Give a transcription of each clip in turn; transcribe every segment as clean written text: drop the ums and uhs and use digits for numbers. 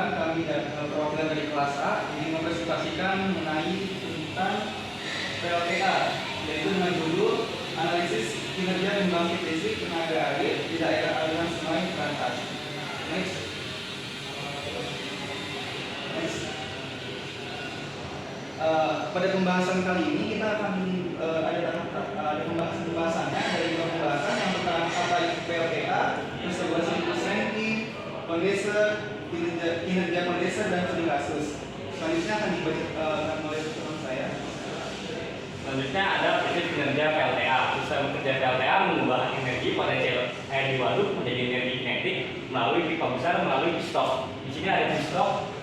Perkenalkan, kami perwakilan dari kelas A ingin mempresentasikan mengenai tentang PLTA, yaitu dengan judul analisis kinerja pembangkit listrik tenaga air di daerah aliran sungai Berantas. Next. Pada pembahasan kali ini kita akan ada pembahasannya dari dua pembahasan. Yang pertama apa itu PLTA, distribusi ranking, kondenser, kinerja kondenser dan studi kasus. Selanjutnya akan dibacakan oleh teman saya. Selanjutnya ada prinsip kinerja PLTA. Sistem kerja PLTA mengubah energi potensial air di waduk menjadi energi kinetik melalui pipa besar melalui pistok. Di sini ada pistok.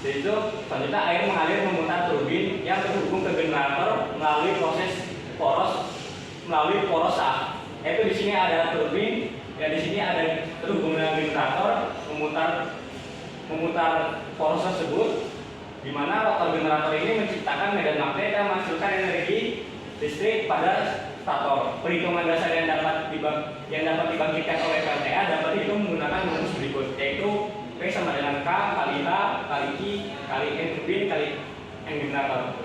Jadi itu selanjutnya air mengalir memutar turbin yang terhubung ke generator melalui poros A. Yaitu di sini ada turbin, ya di sini ada terhubung dengan generator memutar poros tersebut, di mana rotor generator ini menciptakan medan magnet yang menghasilkan energi listrik pada stator. Perhitungan dasar yang dapat dibangkitkan oleh PLTA dapat dihitung menggunakan rumus berikut, yaitu P sama dengan K kali H kali I kali N turbin kali N generator.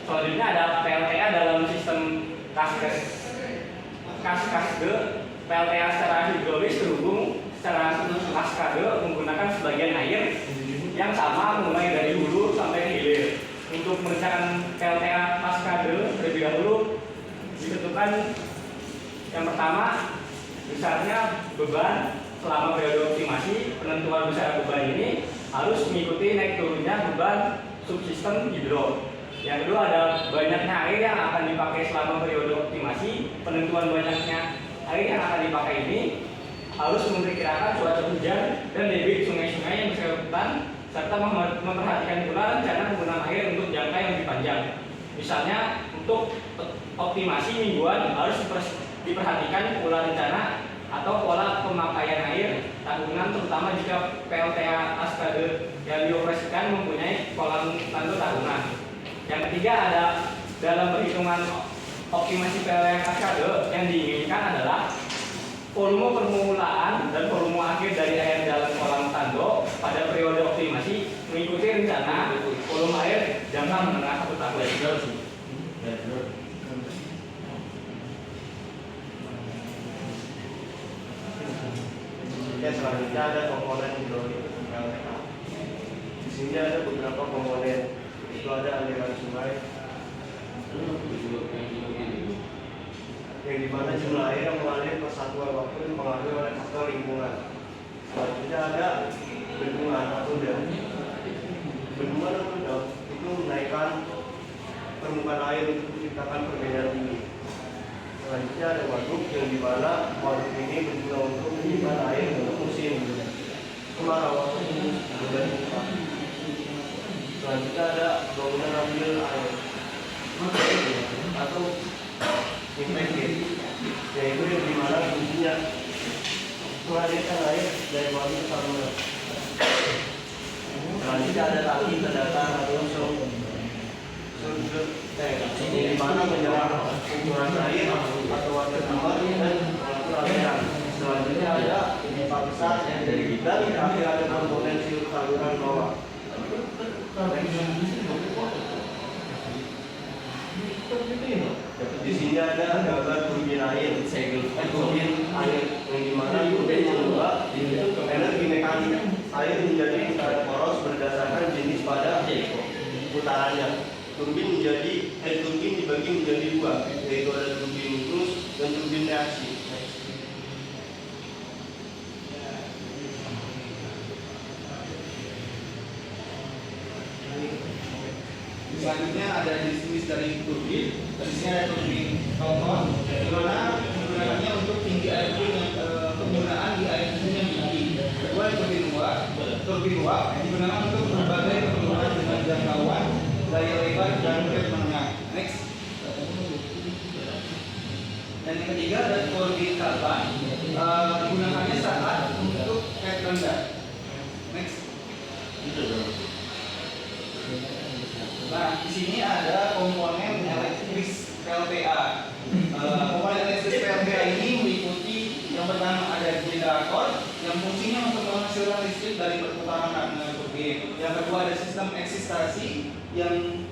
Selanjutnya ada PLTA dalam sistem kaskade. PLTA secara hidrolis terhubung secara kaskade menggunakan sebagian air yang sama mulai dari hulu sampai hilir. Untuk merencanakan PLTA kaskade terlebih dahulu ditentukan yang pertama besarnya beban selama periode optimasi. Penentuan besar beban ini harus mengikuti naik turunnya beban subsistem hidro. Yang kedua ada banyaknya air yang akan dipakai selama periode optimasi. Penentuan banyaknya air yang akan dipakai ini harus memperkirakan cuaca hujan dan debit sungai-sungai yang bersangkutan, serta memperhatikan pula rencana penggunaan air untuk jangka yang lebih panjang. Misalnya untuk optimasi mingguan harus diperhatikan pola rencana atau pola pemakaian air tahunan, terutama jika PLTA kaskade yang dioperasikan mempunyai kolam tando tahunan. Yang ketiga ada dalam perhitungan optimasi PLTA kaskade yang diinginkan adalah volume permulaan dan volume akhir dari air dalam kolam tando pada periode optimasi mengikuti rencana volume air jangka menengah 1 tahun. Ya, selanjutnya ada komponen hidrolik PLTA. Di sini ada beberapa komponen, itu ada aliran sungai, yang dimana jumlah air yang mengalir per satuan waktu dipengaruhi oleh faktor lingkungan. Selanjutnya ada bendungan atau dam. Bendungan atau dam itu menaikkan permukaan air untuk menciptakan perbedaan tinggi. Selanjutnya ada waduk, yang dimana waduk ini berguna untuk menyimpan air untuk musim kemarau atau musim hujan. Selanjutnya ada bangunan ambil air atau impacted, yaitu yang dimana fungsinya mengalirkan air dari waduk ke saluran. Selanjutnya ada tangki terdatar atau di mana menyerap ukuran air atau water tower dan pengaturan aliran. Selanjutnya ada pipa besar dan terakhir ada komponen saluran bawah. Di sini ada gambar turbin air, turbin air yang dimana turbin mengubah energi mekanik air menjadi poros berdasarkan jenis pada putarannya. Turbin dibagi menjadi dua, yaitu ada turbin nukleus dan turbin reaksi. Selanjutnya ada jenis dari turbin. Di sini ada turbin rotor, di mana penggunaannya untuk tinggi air penggunaan di air terjun yang tinggi. Kedua turbin uap digunakan untuk berbagai keperluan dengan jangkauan, daya lebar dan rate menengah. Next. Dan yang ketiga ada turbin karban, digunakannya saat untuk rate rendah. Next. Nah, di sini ada komponen elektris PLTA. Komponen elektris PLTA ini meliputi yang pertama ada generator yang yang fungsinya untuk menghasilkan listrik dari perputaran dengan turbin. Yang kedua ada sistem eksistasi yang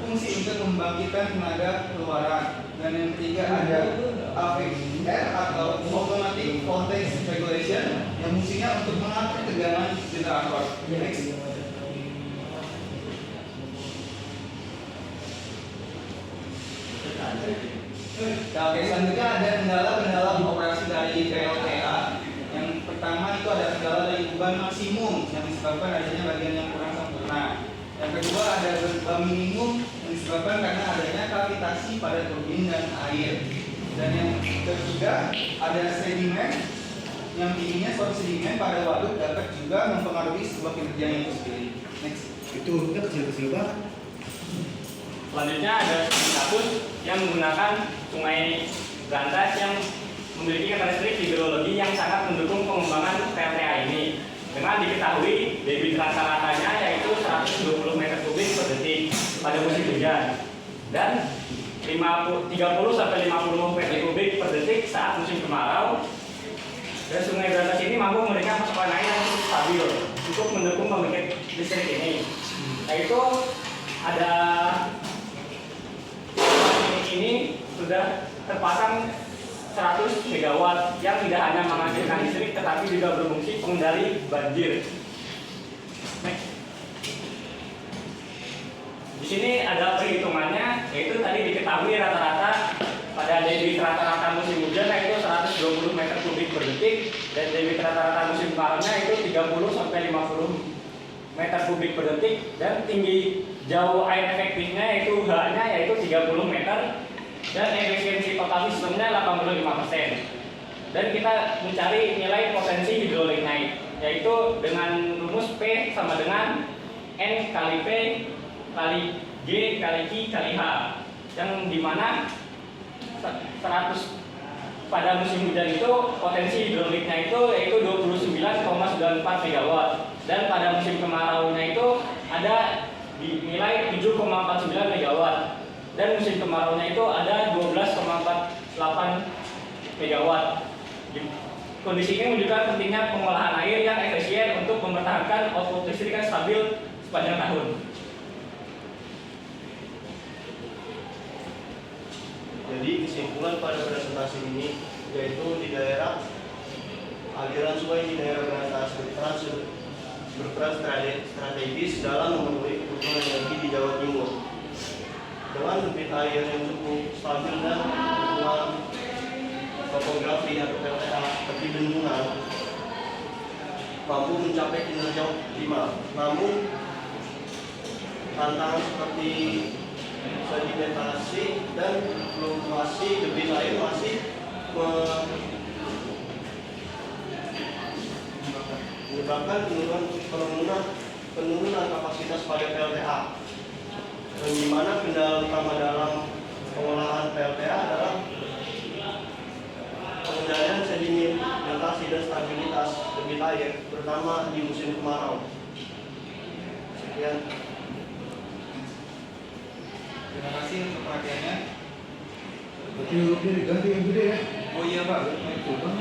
fungsi untuk membangkitkan tenaga keluaran. Dan yang ketiga ada AVR atau Automatic Voltage Regulation yang fungsinya untuk mengatur tegangan generator. Next. Nah, oke, selanjutnya ada kendala-kendala operasi dari PLTA. Yang pertama itu ada kendala dari beban maksimum yang disebabkan adanya bagian yang kurang sempurna. Yang kedua ada beban minimum yang disebabkan karena adanya kavitasi pada turbin dan air. Dan yang ketiga ada sedimen yang tingginya suatu sedimen pada waduk dapat juga mempengaruhi sebuah kinerjanya itu sendiri. Next. Itu udah kecil-kecil banget. Selanjutnya ada kampus yang menggunakan sungai Berantas yang memiliki karakteristik hidrologi yang sangat mendukung pengembangan PLTA ini. Dengan diketahui debit rata-ratanya yaitu 120 meter kubik per detik pada musim hujan dan 30 sampai 50 meter kubik per detik saat musim kemarau. Dan sungai Berantas ini mampu memberikan pasokan air yang cukup stabil untuk mendukung pembangkit listrik ini. Yaitu ada ini sudah terpasang 100 MW yang tidak hanya menghasilkan listrik tetapi juga berfungsi pengendali banjir. Next. Di sini ada perhitungannya, yaitu tadi diketahui rata-rata pada debit rata-rata musim hujan yaitu 120 meter kubik per detik dan debit rata-rata musim kemaraunya itu 30 sampai 50 meter kubik per detik dan tinggi jauh air efektifnya yaitu H-nya yaitu 30 meter dan efisiensi total sistemnya 85%. Dan kita mencari nilai potensi hidrolik naik yaitu dengan rumus P sama dengan N kali P kali G kali Q kali H yang dimana 100 pada musim hujan itu potensi hidroliknya itu yaitu 29,94 MW dan pada musim kemaraunya itu ada di nilai 7,49 MW dan musim kemaraunya itu ada 12,48 MW. Kondisi ini menunjukkan pentingnya pengolahan air yang efisien untuk mempertahankan output listrik yang stabil sepanjang tahun. Jadi kesimpulan pada presentasi ini yaitu di daerah aliran sungai di daerah Berantas berperan strategis dalam memenuhi kebutuhan energi di Jawa Timur. Dengan debit air yang cukup stabil dan dukungan topografi atau PLTA seperti bendungan mampu mencapai kinerja optimal. Namun tantangan seperti sedimentasi dan fluktuasi debit air masih menyebabkan penurunan kapasitas pada PLTA. Dan di mana kendala utama dalam pengolahan PLTA adalah pengendalian sedimentasi dan stabilitas debit air, terutama di musim kemarau. Sekian. Terima kasih untuk perhatiannya. Berarti ganti yang gede ya? Oh iya Pak. Itu kan.